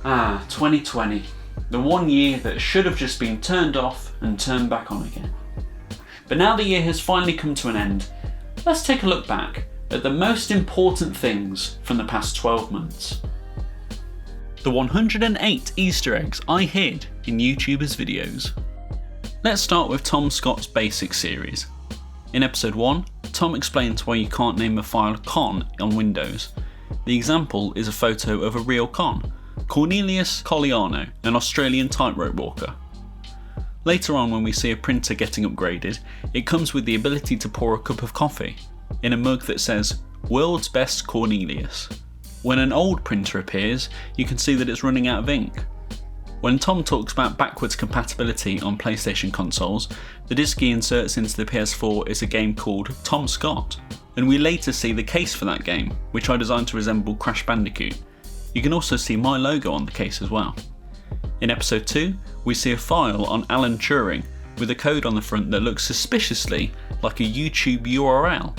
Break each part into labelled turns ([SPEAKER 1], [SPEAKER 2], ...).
[SPEAKER 1] 2020. The one year that should have just been turned off and turned back on again. But now the year has finally come to an end, let's take a look back at the most important things from the past 12 months. The 108 Easter eggs I hid in YouTubers' videos. Let's start with Tom Scott's Basic series. In episode 1, Tom explains why you can't name a file con on Windows. The example is a photo of a real con, Cornelius Colliano, an Australian tightrope walker. Later on, when we see a printer getting upgraded, it comes with the ability to pour a cup of coffee in a mug that says, "World's Best Cornelius." When an old printer appears, you can see that it's running out of ink. When Tom talks about backwards compatibility on PlayStation consoles, the disc he inserts into the PS4 is a game called Tom Scott, and we later see the case for that game, which I designed to resemble Crash Bandicoot. You can also see my logo on the case as well. In episode 2, we see a file on Alan Turing with a code on the front that looks suspiciously like a YouTube URL.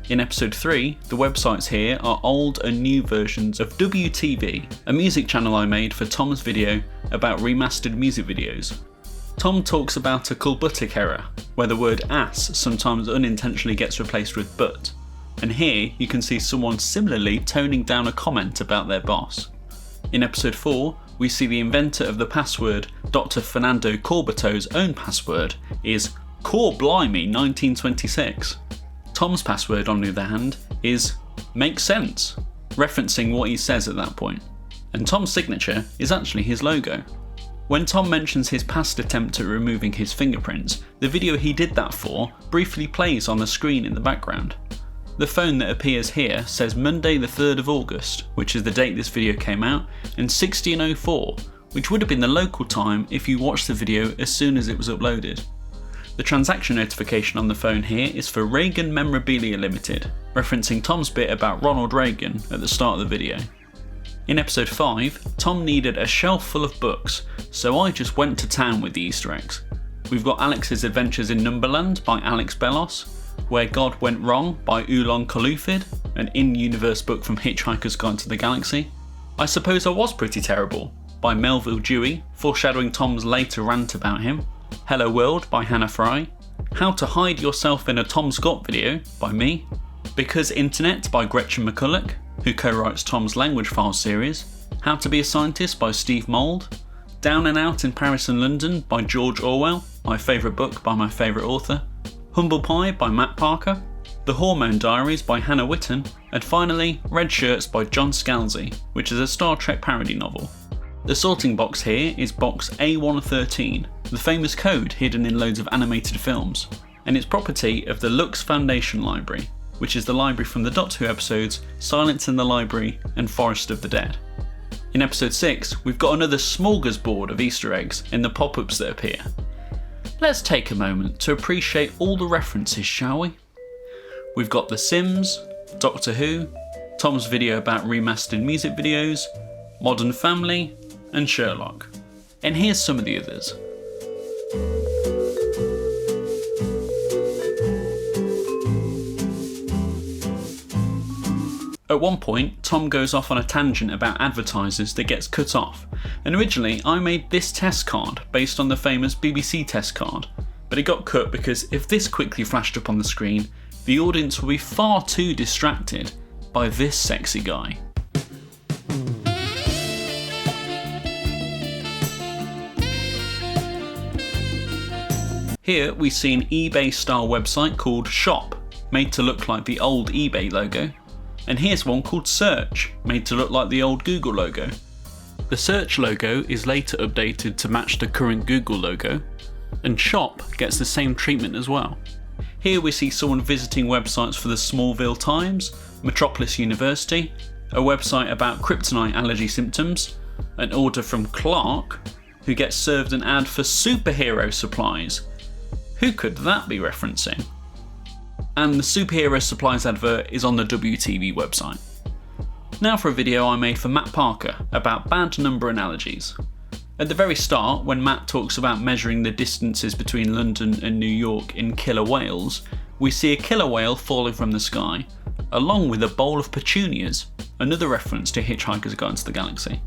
[SPEAKER 1] In episode 3, the websites here are old and new versions of WTV, a music channel I made for Tom's video about remastered music videos. Tom talks about a Kulbutik error, where the word ass sometimes unintentionally gets replaced with but, and here you can see someone similarly toning down a comment about their boss. In episode 4, we see the inventor of the password, Dr. Fernando Corbeto's own password, is Corblimey 1926. Tom's password, on the other hand, is "makes sense," referencing what he says at that point. And Tom's signature is actually his logo. When Tom mentions his past attempt at removing his fingerprints, the video he did that for briefly plays on the screen in the background. The phone that appears here says Monday the 3rd of August, which is the date this video came out, and 1604, which would have been the local time if you watched the video as soon as it was uploaded. The transaction notification on the phone here is for Reagan Memorabilia Limited, referencing Tom's bit about Ronald Reagan at the start of the video. In episode 5, Tom needed a shelf full of books, so I just went to town with the Easter eggs. We've got Alex's Adventures in Numberland by Alex Bellos, Where God Went Wrong by Oolong Kalufid, an in-universe book from Hitchhiker's Guide to the Galaxy. I Suppose I Was Pretty Terrible by Melville Dewey, foreshadowing Tom's later rant about him. Hello World by Hannah Fry, How to Hide Yourself in a Tom Scott Video by me, Because Internet by Gretchen McCulloch, who co-writes Tom's Language Files series, How to Be a Scientist by Steve Mould, Down and Out in Paris and London by George Orwell, my favourite book by my favourite author, Humble Pie by Matt Parker, The Hormone Diaries by Hannah Witten, and finally Red Shirts by John Scalzi, which is a Star Trek parody novel. The sorting box here is box A113, the famous code hidden in loads of animated films, and it's property of the Lux Foundation Library, which is the library from the Doctor Who episodes Silence in the Library and Forest of the Dead. In episode 6, we've got another smorgasbord of Easter eggs in the pop-ups that appear. Let's take a moment to appreciate all the references, shall we? We've got The Sims, Doctor Who, Tom's video about remastered music videos, Modern Family, and Sherlock. And here's some of the others. At one point, Tom goes off on a tangent about advertisers that gets cut off, and originally I made this test card based on the famous BBC test card, but it got cut because if this quickly flashed up on the screen, the audience will be far too distracted by this sexy guy. Here we see an eBay style website called Shop, made to look like the old eBay logo, and here's one called Search, made to look like the old Google logo. The Search logo is later updated to match the current Google logo, and Shop gets the same treatment as well. Here we see someone visiting websites for the Smallville Times, Metropolis University, a website about kryptonite allergy symptoms, an order from Clark, who gets served an ad for superhero supplies. Who could that be referencing? And the superhero supplies advert is on the WTV website. Now for a video I made for Matt Parker about bad number analogies. At the very start, when Matt talks about measuring the distances between London and New York in killer whales, we see a killer whale falling from the sky, along with a bowl of petunias, another reference to Hitchhiker's Guide to the Galaxy.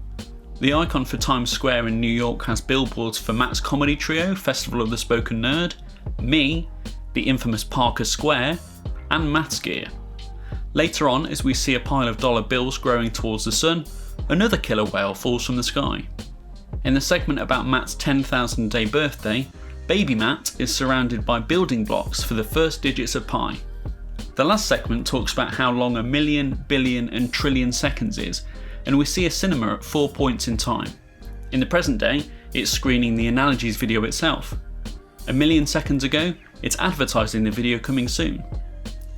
[SPEAKER 1] The icon for Times Square in New York has billboards for Matt's comedy trio, Festival of the Spoken Nerd, me, the infamous Parker Square, and Matt's gear. Later on, as we see a pile of dollar bills growing towards the sun, another killer whale falls from the sky. In the segment about Matt's 10,000th day birthday, baby Matt is surrounded by building blocks for the first digits of pi. The last segment talks about how long a million, billion and trillion seconds is, and we see a cinema at 4 points in time. In the present day, it's screening the Analogies video itself. A million seconds ago, it's advertising the video coming soon.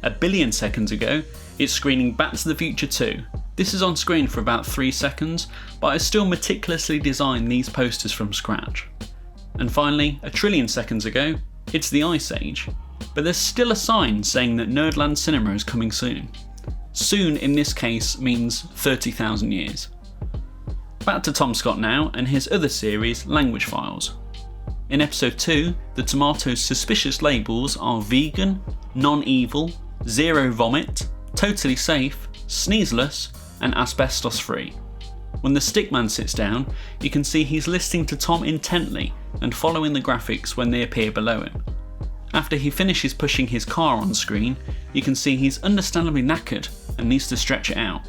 [SPEAKER 1] A billion seconds ago, it's screening Back to the Future 2. This is on screen for about 3 seconds, but I still meticulously designed these posters from scratch. And finally, a trillion seconds ago, it's the Ice Age. But there's still a sign saying that Nerdland Cinema is coming soon. Soon in this case means 30,000 years. Back to Tom Scott now and his other series, Language Files. In episode 2, the tomatoes' suspicious labels are vegan, non-evil, zero vomit, totally safe, sneezeless, and asbestos free. When the stickman sits down, you can see he's listening to Tom intently and following the graphics when they appear below him. After he finishes pushing his car on screen, you can see he's understandably knackered and needs to stretch it out.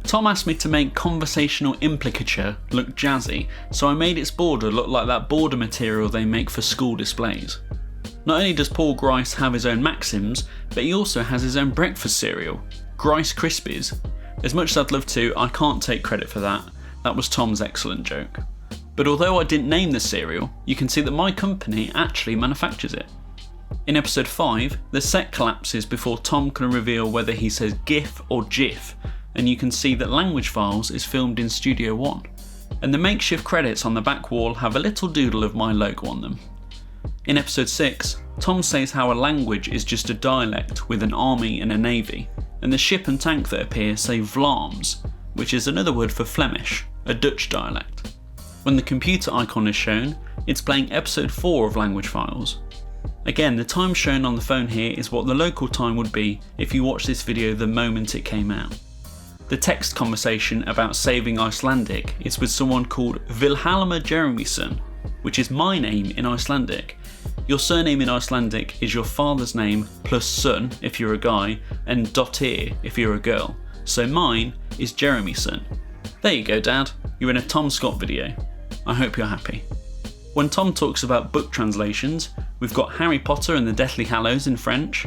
[SPEAKER 1] Tom asked me to make conversational implicature look jazzy, so I made its border look like that border material they make for school displays. Not only does Paul Grice have his own Maxims, but he also has his own breakfast cereal, Grice Krispies. As much as I'd love to, I can't take credit for that. That was Tom's excellent joke. But although I didn't name the cereal, you can see that my company actually manufactures it. In episode 5, the set collapses before Tom can reveal whether he says GIF or GIF, and you can see that Language Files is filmed in Studio One, and the makeshift credits on the back wall have a little doodle of my logo on them. In episode 6, Tom says how a language is just a dialect with an army and a navy, and the ship and tank that appear say Vlaams, which is another word for Flemish, a Dutch dialect. When the computer icon is shown, it's playing episode 4 of Language Files. Again, the time shown on the phone here is what the local time would be if you watched this video the moment it came out. The text conversation about saving Icelandic is with someone called Vilhjalmur Jeremyson, which is my name in Icelandic. Your surname in Icelandic is your father's name plus son if you're a guy and dottir if you're a girl, so mine is Jeremyson. There you go, Dad, you're in a Tom Scott video. I hope you're happy. When Tom talks about book translations, we've got Harry Potter and the Deathly Hallows in French,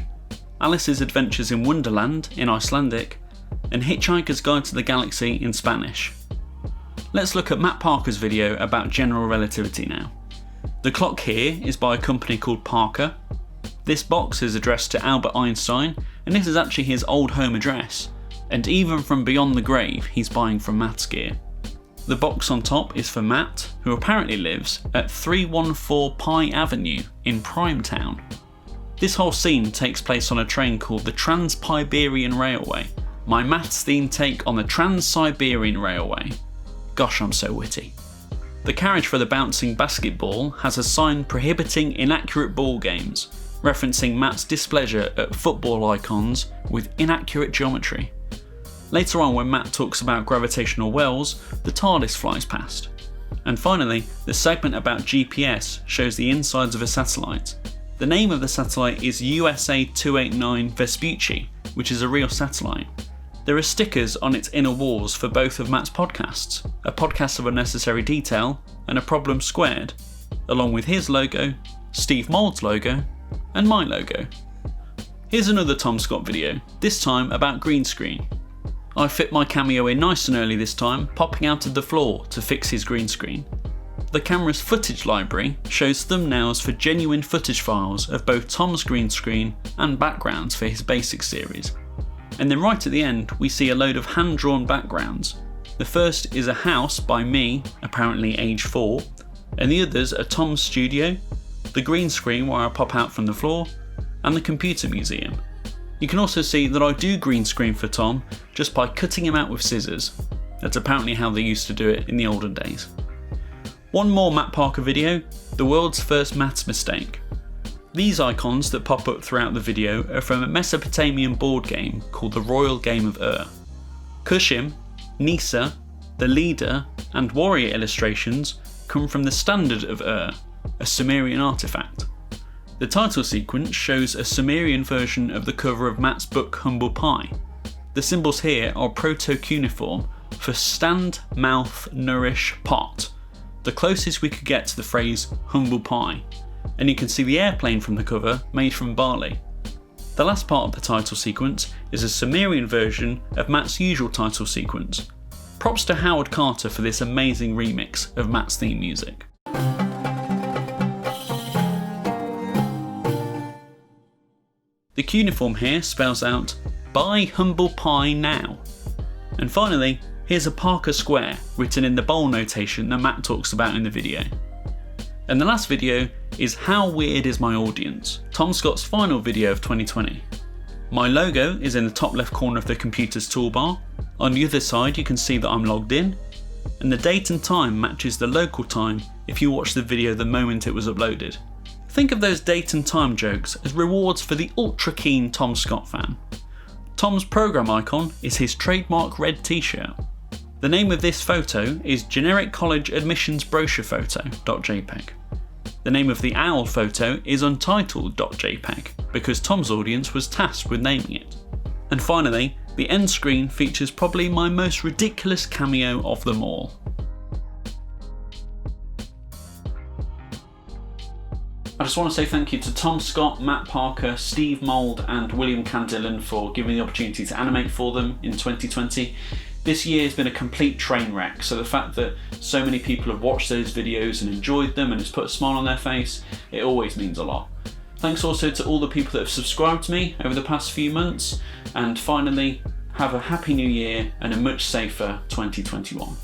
[SPEAKER 1] Alice's Adventures in Wonderland in Icelandic, and Hitchhiker's Guide to the Galaxy in Spanish. Let's look at Matt Parker's video about general relativity now. The clock here is by a company called Parker. This box is addressed to Albert Einstein, and this is actually his old home address, and even from beyond the grave he's buying from Matt's gear. The box on top is for Matt, who apparently lives at 314 Pye Avenue in Primetown. This whole scene takes place on a train called the Trans-Siberian Railway, my maths themed take on the Trans-Siberian Railway. Gosh, I'm so witty. The carriage for the bouncing basketball has a sign prohibiting inaccurate ball games, referencing Matt's displeasure at football icons with inaccurate geometry. Later on, when Matt talks about gravitational wells, the TARDIS flies past. And finally, the segment about GPS shows the insides of a satellite. The name of the satellite is USA 289 Vespucci, which is a real satellite. There are stickers on its inner walls for both of Matt's podcasts, a podcast of unnecessary detail and a problem squared, along with his logo, Steve Mould's logo, and my logo. Here's another Tom Scott video, this time about green screen. I fit my cameo in nice and early this time, popping out of the floor to fix his green screen. The camera's footage library shows thumbnails for genuine footage files of both Tom's green screen and backgrounds for his basic series. And then right at the end we see a load of hand-drawn backgrounds. The first is a house by me, apparently age 4, and the others are Tom's studio, the green screen where I pop out from the floor, and the computer museum. You can also see that I do green screen for Tom just by cutting him out with scissors. That's apparently how they used to do it in the olden days. One more Matt Parker video, the world's first maths mistake. These icons that pop up throughout the video are from a Mesopotamian board game called the Royal Game of Ur. Kushim, Nisa, the Leader and Warrior illustrations come from the Standard of Ur, a Sumerian artefact. The title sequence shows a Sumerian version of the cover of Matt's book Humble Pie. The symbols here are proto-cuneiform for stand, mouth, nourish, pot, the closest we could get to the phrase humble pie, and you can see the airplane from the cover made from barley. The last part of the title sequence is a Sumerian version of Matt's usual title sequence. Props to Howard Carter for this amazing remix of Matt's theme music. The cuneiform here spells out, "Buy humble pie now." And finally, here's a Parker square written in the bowl notation that Matt talks about in the video. And the last video is How Weird Is My Audience, Tom Scott's final video of 2020. My logo is in the top left corner of the computer's toolbar. On the other side you can see that I'm logged in, and the date and time matches the local time if you watch the video the moment it was uploaded. Think of those date and time jokes as rewards for the ultra keen Tom Scott fan. Tom's program icon is his trademark red t-shirt. The name of this photo is Generic College Admissions Brochure Photo.jpg. The name of the owl photo is Untitled.jpg because Tom's audience was tasked with naming it. And finally, the end screen features probably my most ridiculous cameo of them all. I just want to say thank you to Tom Scott, Matt Parker, Steve Mould and William Candillan for giving me the opportunity to animate for them in 2020. This year has been a complete train wreck, so the fact that so many people have watched those videos and enjoyed them and it's put a smile on their face, it always means a lot. Thanks also to all the people that have subscribed to me over the past few months, and finally, have a happy new year and a much safer 2021.